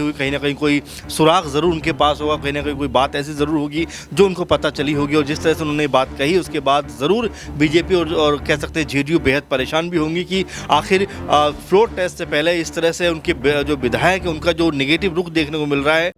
हुई, कहीं ना कहीं कोई सुराग ज़रूर उनके पास होगा, कहीं ना कहीं कोई बात ऐसी ज़रूर होगी जो उनको पता चली होगी। और जिस तरह से उन्होंने बात कही उसके बाद ज़रूर बीजेपी और कह सकते हैं जेडीयू बेहद परेशान भी होंगी कि आखिर फ्लोर टेस्ट से पहले इस तरह से उनके जो विधायक है उनका जो नेगेटिव रुख देखने को मिल रहा है।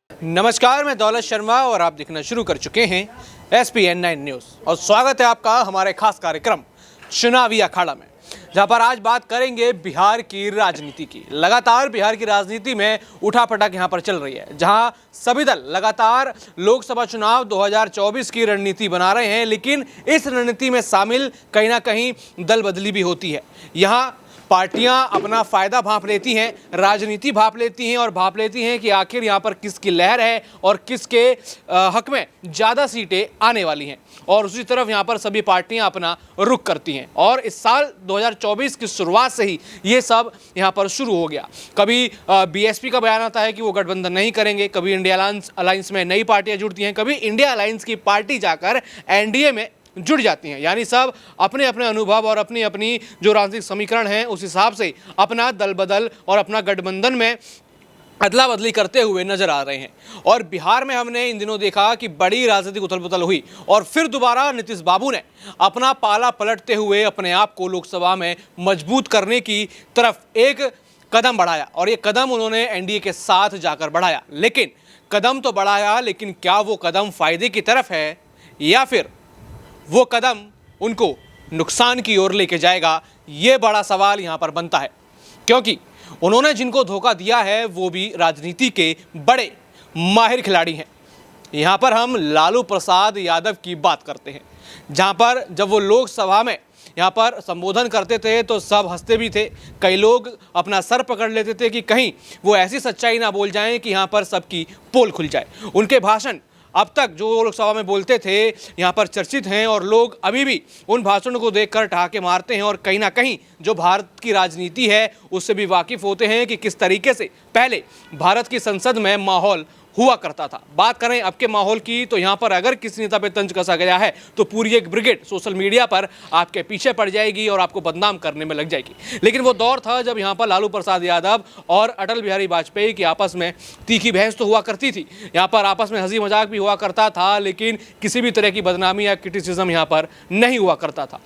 नमस्कार, मैं दौलत शर्मा और आप देखना शुरू कर चुके हैं SPN9 न्यूज़ और स्वागत है आपका हमारे खास कार्यक्रम चुनावी अखाड़ा में, जहां पर आज बात करेंगे बिहार की राजनीति की। लगातार बिहार की राजनीति में उठापटक यहां पर चल रही है, जहां सभी दल लगातार लोकसभा चुनाव 2024 की रणनीति बना रहे हैं, लेकिन इस रणनीति में शामिल कहीं ना कहीं दल बदली भी होती है। यहाँ पार्टियां अपना फायदा भांप लेती हैं, राजनीति भांप लेती हैं और भांप लेती हैं कि आखिर यहां पर किसकी लहर है और किसके हक में ज़्यादा सीटें आने वाली हैं। और उसी तरफ यहां पर सभी पार्टियां अपना रुख करती हैं और इस साल 2024 की शुरुआत से ही ये सब यहां पर शुरू हो गया। कभी BSP का बयान आता है कि वो गठबंधन नहीं करेंगे, कभी इंडिया अलायंस में नई पार्टियां जुड़ती हैं, कभी इंडिया अलायंस की पार्टी जाकर NDA में जुड़ जाती हैं। यानी सब अपने अपने अनुभव और अपनी अपनी जो राजनीतिक समीकरण है उस हिसाब से अपना दल बदल और अपना गठबंधन में अदला बदली करते हुए नजर आ रहे हैं। और बिहार में हमने इन दिनों देखा कि बड़ी राजनीतिक उथल पुथल हुई और फिर दोबारा नीतीश बाबू ने अपना पाला पलटते हुए अपने आप को लोकसभा में मजबूत करने की तरफ एक कदम बढ़ाया और ये कदम उन्होंने NDA के साथ जाकर बढ़ाया। लेकिन कदम तो बढ़ाया, लेकिन क्या वो कदम फायदे की तरफ है या फिर वो कदम उनको नुकसान की ओर लेके जाएगा, ये बड़ा सवाल यहाँ पर बनता है। क्योंकि उन्होंने जिनको धोखा दिया है वो भी राजनीति के बड़े माहिर खिलाड़ी हैं। यहाँ पर हम लालू प्रसाद यादव की बात करते हैं, जहाँ पर जब वो लोकसभा में यहाँ पर संबोधन करते थे तो सब हंसते भी थे। कई लोग अपना सर पकड़ लेते थे कि कहीं वो ऐसी सच्चाई ना बोल जाएं कि यहाँ पर सबकी पोल खुल जाए। उनके भाषण अब तक जो लोकसभा में बोलते थे यहाँ पर चर्चित हैं और लोग अभी भी उन भाषणों को देखकर ठहाके मारते हैं और कहीं ना कहीं जो भारत की राजनीति है उससे भी वाकिफ़ होते हैं कि किस तरीके से पहले भारत की संसद में माहौल हुआ करता था। बात करें अब के माहौल की तो यहाँ पर अगर किसी नेता पे तंज कसा गया है तो पूरी एक ब्रिगेड सोशल मीडिया पर आपके पीछे पड़ जाएगी और आपको बदनाम करने में लग जाएगी। लेकिन वो दौर था जब यहाँ पर लालू प्रसाद यादव और अटल बिहारी वाजपेयी की आपस में तीखी बहस तो हुआ करती थी, यहाँ पर आपस में हंसी मजाक भी हुआ करता था, लेकिन किसी भी तरह की बदनामी या क्रिटिसिज्म यहाँ पर नहीं हुआ करता था।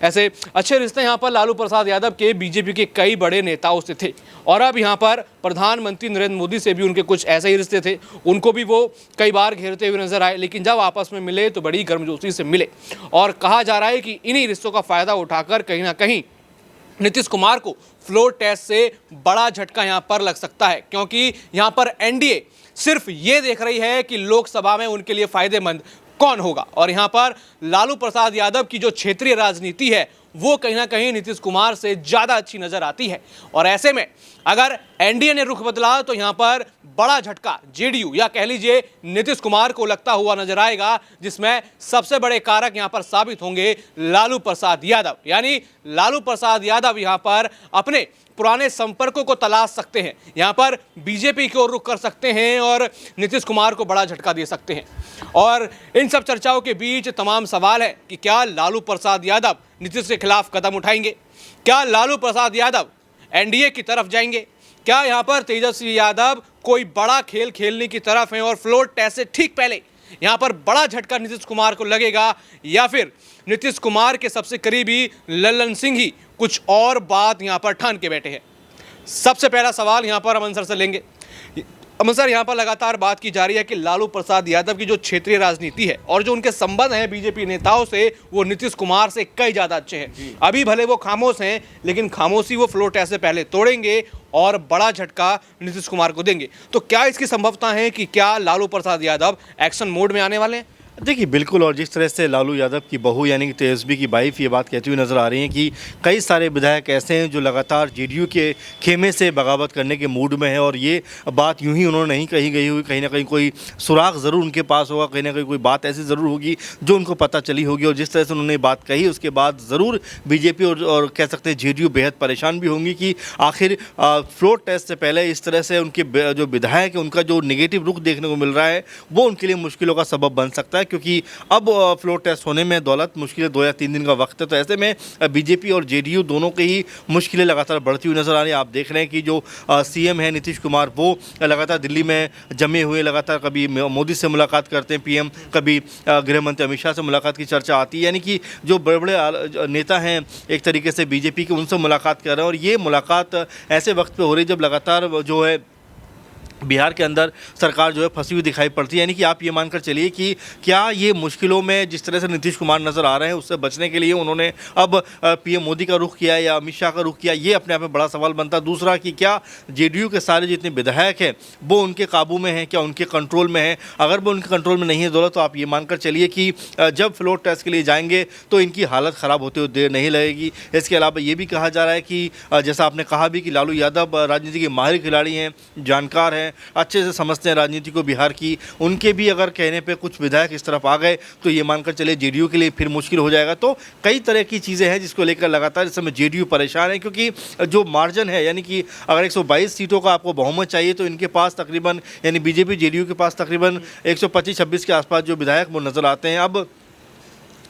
ऐसे अच्छे रिश्ते यहाँ पर लालू प्रसाद यादव के BJP के कई बड़े नेताओं से थे और अब यहाँ पर प्रधानमंत्री नरेंद्र मोदी से भी उनके कुछ ऐसे ही रिश्ते थे। उनको भी वो कई बार घेरते हुए नजर आए, लेकिन जब आपस में मिले तो बड़ी गर्मजोशी से मिले और कहा जा रहा है कि इन्हीं रिश्तों का फायदा उठाकर कहीं ना कहीं नीतीश कुमार को फ्लोर टेस्ट से बड़ा झटका यहां पर लग सकता है। क्योंकि यहां पर NDA सिर्फ ये देख रही है कि लोकसभा में उनके लिए फायदेमंद कौन होगा और यहां पर लालू प्रसाद यादव की जो क्षेत्रीय राजनीति है वो कहीं ना कहीं नीतीश कुमार से ज़्यादा अच्छी नज़र आती है। और ऐसे में अगर NDA ने रुख बदला तो यहाँ पर बड़ा झटका JDU या कह लीजिए नीतीश कुमार को लगता हुआ नजर आएगा, जिसमें सबसे बड़े कारक यहाँ पर साबित होंगे लालू प्रसाद यादव। यानी लालू प्रसाद यादव यहाँ पर अपने पुराने संपर्कों को तलाश सकते हैं, यहाँ पर BJP की ओर रुख कर सकते हैं और नीतीश कुमार को बड़ा झटका दे सकते हैं। और इन सब चर्चाओं के बीच तमाम सवाल है कि क्या लालू प्रसाद यादव नीतीश के खिलाफ कदम उठाएंगे, क्या लालू प्रसाद यादव NDA की तरफ जाएंगे, क्या यहाँ पर तेजस्वी यादव कोई बड़ा खेल खेलने की तरफ हैं और फ्लोर टेस्ट से ठीक पहले यहाँ पर बड़ा झटका नीतीश कुमार को लगेगा, या फिर नीतीश कुमार के सबसे करीबी लल्लन सिंह ही कुछ और बात यहाँ पर ठान के बैठे हैं। सबसे पहला सवाल यहाँ पर अमन सर से लेंगे। अमन सर, यहाँ पर लगातार बात की जा रही है कि लालू प्रसाद यादव की जो क्षेत्रीय राजनीति है और जो उनके संबंध हैं BJP नेताओं से वो नीतीश कुमार से कई ज़्यादा अच्छे हैं। अभी भले वो खामोश हैं, लेकिन खामोशी वो फ्लोर टेस्ट से पहले तोड़ेंगे और बड़ा झटका नीतीश कुमार को देंगे। तो क्या इसकी संभवता है कि क्या लालू प्रसाद यादव एक्शन मोड में आने वाले हैं? देखिए बिल्कुल, और जिस तरह से लालू यादव की बहू यानी कि तेजस्वी की वाइफ ये बात कहती हुई नज़र आ रही हैं कि कई सारे विधायक ऐसे हैं जो लगातार जेडीयू के खेमे से बगावत करने के मूड में है, और ये बात यूं ही उन्होंने नहीं कही गई हुई, कहीं ना कहीं कोई सुराग ज़रूर उनके पास होगा, कहीं ना कहीं कोई बात ऐसी ज़रूर होगी जो उनको पता चली होगी। और जिस तरह से उन्होंने बात कही उसके बाद ज़रूर बीजेपी और कह सकते हैं जेडीयू बेहद परेशान भी होंगी कि आखिर फ्लोर टेस्ट से पहले इस तरह से उनके जो विधायक है उनका जो नेगेटिव रुख देखने को मिल रहा है वो उनके लिए मुश्किलों का सबब बन सकता है, क्योंकि अब फ्लोर टेस्ट होने में दौलत मुश्किल 2 या 3 दिन का वक्त है। तो ऐसे में बीजेपी और जेडीयू दोनों की ही मुश्किलें लगातार बढ़ती हुई नजर आ रही हैं। आप देख रहे हैं कि जो सीएम है नीतीश कुमार वो लगातार दिल्ली में जमे हुए, लगातार कभी मोदी से मुलाकात करते हैं पीएम, कभी गृह मंत्री अमित शाह से मुलाकात की चर्चा आती है, यानी कि जो बड़े बड़े नेता हैं एक तरीके से बीजेपी के उनसे मुलाकात कर रहे हैं। और ये मुलाकात ऐसे वक्त पे हो रही है जब लगातार जो है बिहार के अंदर सरकार जो है फंसी हुई दिखाई पड़ती है। यानी कि आप ये मानकर चलिए कि क्या ये मुश्किलों में जिस तरह से नीतीश कुमार नज़र आ रहे हैं उससे बचने के लिए उन्होंने अब पीएम मोदी का रुख किया या अमित शाह का रुख किया, ये अपने आप में बड़ा सवाल बनता है। दूसरा कि क्या जेडीयू के सारे जितने विधायक हैं वो उनके काबू में हैं, क्या उनके कंट्रोल में है? अगर वो उनके कंट्रोल में नहीं है दौलत, तो आप ये मानकर चलिए कि जब फ्लोर टेस्ट के लिए जाएंगे तो इनकी हालत ख़राब होते हुए देर नहीं लगेगी। इसके अलावा ये भी कहा जा रहा है कि जैसा आपने कहा भी कि लालू यादव राजनीति के माहिर खिलाड़ी हैं, जानकार हैं, अच्छे से समझते हैं राजनीति को बिहार की, उनके भी अगर कहने पे कुछ विधायक इस तरफ आ गए तो ये मानकर चले जेडीयू के लिए फिर मुश्किल हो जाएगा। तो कई तरह की चीज़ें हैं जिसको लेकर लगातार इस समय जेडीयू परेशान है, क्योंकि जो मार्जिन है यानी कि अगर 122 सीटों का आपको बहुमत चाहिए तो इनके पास तकरीबन यानी बीजेपी जेडीयू के पास तकरीबन 125-26 के आसपास जो विधायक वो नज़र आते हैं। अब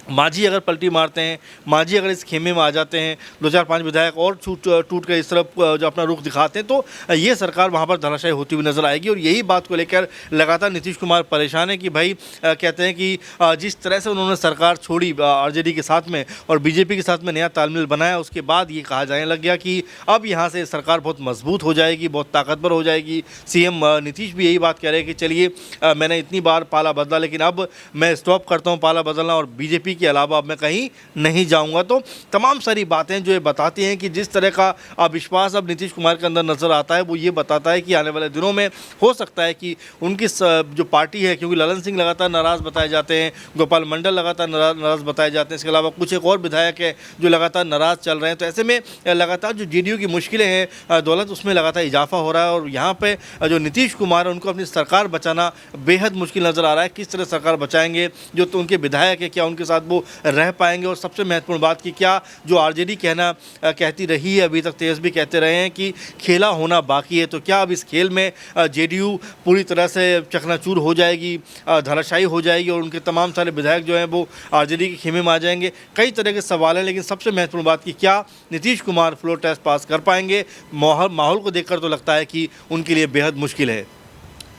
मांझी अगर पलटी मारते हैं, मांझी अगर इस खेमे में आ जाते हैं, 2-4-5 विधायक और टूट कर इस तरफ जो अपना रुख दिखाते हैं तो ये सरकार वहाँ पर धराशायी होती हुई नज़र आएगी। और यही बात को लेकर लगातार नीतीश कुमार परेशान है कि भाई कहते हैं कि जिस तरह से उन्होंने सरकार छोड़ी आरजेडी के साथ में और बीजेपी के साथ में नया तालमेल बनाया, उसके बाद ये कहा जाने लग गया कि अब यहाँ से सरकार बहुत मजबूत हो जाएगी, बहुत ताकतवर हो जाएगी। सीएम नीतीश भी यही बात कह रहे हैं कि चलिए मैंने इतनी बार पाला बदला लेकिन अब मैं स्टॉप करता हूँ पाला बदलना और बीजेपी के अलावा अब मैं कहीं नहीं जाऊंगा। तो तमाम सारी बातें जो ये बताती हैं कि जिस तरह का अविश्वास अब नीतीश कुमार के अंदर नज़र आता है वो ये बताता है कि आने वाले दिनों में हो सकता है कि उनकी जो पार्टी है, क्योंकि ललन सिंह लगातार नाराज़ बताए जाते हैं, गोपाल मंडल लगातार नाराज़ बताए जाते हैं, इसके अलावा कुछ एक और विधायक है जो लगातार नाराज़ चल रहे हैं। तो ऐसे में लगातार जो जेडीयू की मुश्किलें हैं दौलत, उसमें लगातार इजाफा हो रहा है। और यहाँ पे जो नीतीश कुमार है उनको अपनी सरकार बचाना बेहद मुश्किल नज़र आ रहा है। किस तरह सरकार बचाएंगे, जो तो उनके विधायक है क्या उनके साथ वो रह पाएंगे? और सबसे महत्वपूर्ण बात कि क्या जो आरजेडी कहती रही है, अभी तक तेजस्वी कहते रहे हैं कि खेला होना बाकी है, तो क्या अब इस खेल में जेडीयू पूरी तरह से चकनाचूर हो जाएगी, धराशायी हो जाएगी और उनके तमाम सारे विधायक जो हैं वो आरजेडी के खेमे में आ जाएंगे? कई तरह के सवाल हैं, लेकिन सबसे महत्वपूर्ण बात कि क्या Nitish Kumar floor test pass कर पाएंगे? माहौल को देखकर तो लगता है कि उनके लिए बेहद मुश्किल है।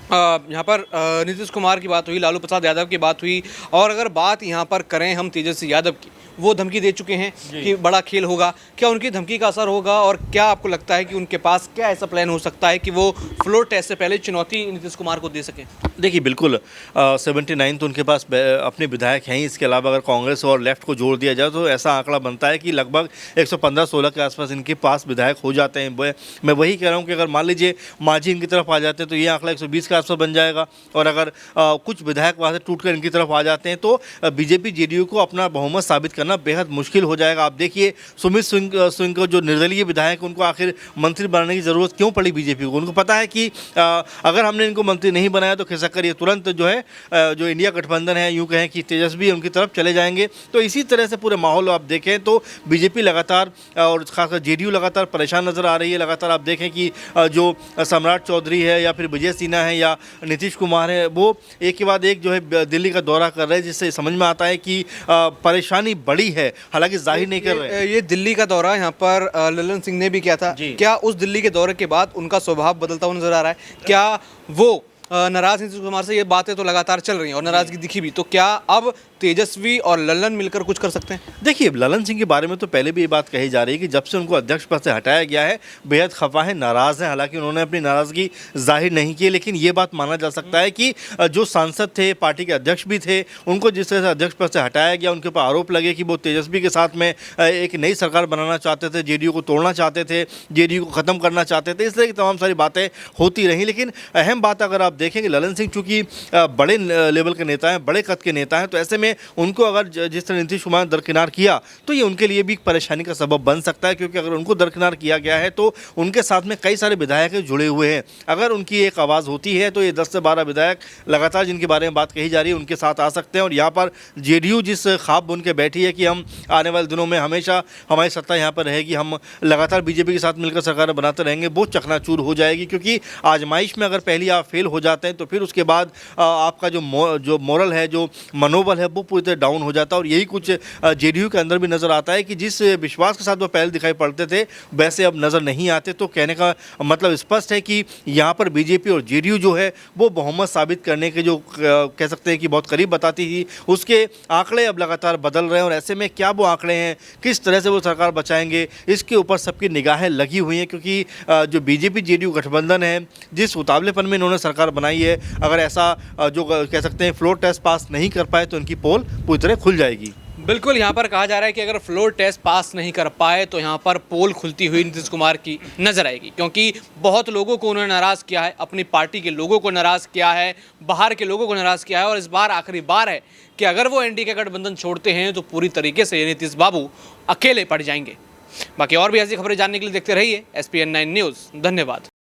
यहाँ पर नीतीश कुमार की बात हुई, लालू प्रसाद यादव की बात हुई, और अगर बात यहाँ पर करें हम तेजस्वी यादव की, वो धमकी दे चुके हैं कि बड़ा खेल होगा। क्या उनकी धमकी का असर होगा और क्या आपको लगता है कि उनके पास क्या ऐसा प्लान हो सकता है कि वो फ्लोर टेस्ट से पहले चुनौती नीतीश कुमार को दे सकें? देखिए बिल्कुल 79 तो उनके पास अपने विधायक हैं ही, इसके अलावा अगर कांग्रेस और लेफ्ट को जोड़ दिया जाए तो ऐसा आंकड़ा बनता है कि लगभग 115-16 के आसपास इनके पास विधायक हो जाते हैं। मैं वही कह रहा हूँ कि अगर मान लीजिए मांझी इनकी तरफ आ जाते हैं तो ये आंकड़ा 120 के आसपास बन जाएगा, और अगर कुछ विधायक वहाँ से टूट कर इनकी तरफ आ जाते हैं तो बीजेपी जेडीयू को अपना बहुमत साबित करना बेहद मुश्किल हो जाएगा। आप देखिए सुमित सिंह को, जो निर्दलीय विधायक, उनको आखिर मंत्री बनाने की ज़रूरत क्यों पड़ी बीजेपी को? उनको पता है कि अगर हमने इनको मंत्री नहीं बनाया तो खिसक ये तुरंत जो है जो इंडिया गठबंधन है, यूँ कहें कि तेजस्वी उनकी तरफ चले जाएंगे। तो इसी तरह से पूरे माहौल आप देखें तो बीजेपी लगातार और खासकर जेडीयू लगातार परेशान नज़र आ रही है। लगातार आप देखें कि जो सम्राट चौधरी है या फिर विजय सिन्हा है या नीतीश कुमार है, वो एक के बाद एक जो है दिल्ली का दौरा कर रहे हैं, जिससे समझ में आता है कि परेशानी बड़ी है, हालांकि जाहिर नहीं कर रहे। ये दिल्ली का दौरा यहाँ पर ललन सिंह ने भी किया था। क्या उस दिल्ली के दौरे के बाद उनका स्वभाव बदलता हुआ नजर आ रहा है? क्या वो नाराज नीतीश कुमार से? ये बातें तो लगातार चल रही हैं और नाराजगी दिखी भी, तो क्या अब तेजस्वी और ललन मिलकर कुछ कर सकते हैं? देखिए ललन सिंह के बारे में तो पहले भी ये बात कही जा रही है कि जब से उनको अध्यक्ष पद से हटाया गया है बेहद खफा है, नाराज़ हैं। हालांकि उन्होंने अपनी नाराज़गी जाहिर नहीं की, लेकिन ये बात माना जा सकता है कि जो सांसद थे, पार्टी के अध्यक्ष भी थे, उनको जिस तरह से अध्यक्ष पद से हटाया गया, उनके ऊपर आरोप लगे कि वो तेजस्वी के साथ में एक नई सरकार बनाना चाहते थे, जेडीयू को तोड़ना चाहते थे, जेडीयू को ख़त्म करना चाहते थे, इस तरह की तमाम सारी बातें होती रहीं। लेकिन अहम बात अगर आप देखेंगे ललन सिंह चूंकि बड़े लेवल के नेता हैं, बड़े कद के नेता हैं, तो ऐसे में उनको अगर जिस तरह नीतीश कुमार ने दरकिनार किया तो ये उनके लिए भी एक परेशानी का सबब बन सकता है, क्योंकि अगर उनको दरकिनार किया गया है तो उनके साथ में कई सारे विधायक जुड़े हुए हैं। अगर उनकी एक आवाज़ होती है तो ये 10 से 12 विधायक लगातार जिनके बारे में बात कही जा रही है उनके साथ आ सकते हैं। और यहाँ पर जेडीयू जिस ख्वाब बुन के बैठी है कि हम आने वाले दिनों में हमेशा हमारी सत्ता यहाँ पर रहेगी, हम लगातार बीजेपी के साथ मिलकर सरकार बनाते रहेंगे, वो चकनाचूर हो जाएगी। क्योंकि आजमाइश में अगर पहली आप फेल हो जाते हैं तो फिर उसके बाद आपका जो मोरल है, जो मनोबल है, वो पूरी तरह डाउन हो जाता है। और यही कुछ जेडीयू के अंदर भी नज़र आता है कि जिस विश्वास के साथ वो पहले दिखाई पड़ते थे वैसे अब नज़र नहीं आते। तो कहने का मतलब स्पष्ट है कि यहाँ पर बीजेपी और जेडीयू जो है वो बहुमत साबित करने के जो कह सकते हैं कि बहुत करीब बताती थी, उसके आंकड़े अब लगातार बदल रहे हैं। और ऐसे में क्या वो आंकड़े हैं, किस तरह से वो सरकार बचाएंगे, इसके ऊपर सबकी निगाहें लगी हुई हैं। क्योंकि जो बीजेपी जेडीयू गठबंधन है, जिस उतावलेपन में इन्होंने सरकार बनाई है, अगर ऐसा जो कह सकते हैं फ्लोर टेस्ट पास नहीं कर पाए तो इनकी पोल पूरी तरह खुल जाएगी। बिल्कुल, यहाँ पर कहा जा रहा है कि अगर फ्लोर टेस्ट पास नहीं कर पाए तो यहाँ पर पोल खुलती हुई नीतीश कुमार की नजर आएगी, क्योंकि बहुत लोगों को उन्होंने नाराज़ किया है, अपनी पार्टी के लोगों को नाराज़ किया है, बाहर के लोगों को नाराज़ किया है। और इस बार आखिरी बार है कि अगर वो एनडीए का गठबंधन छोड़ते हैं तो पूरी तरीके से नीतीश बाबू अकेले पड़ जाएंगे। बाकी और भी ऐसी खबरें जानने के लिए देखते रहिए SPN9 न्यूज़। धन्यवाद।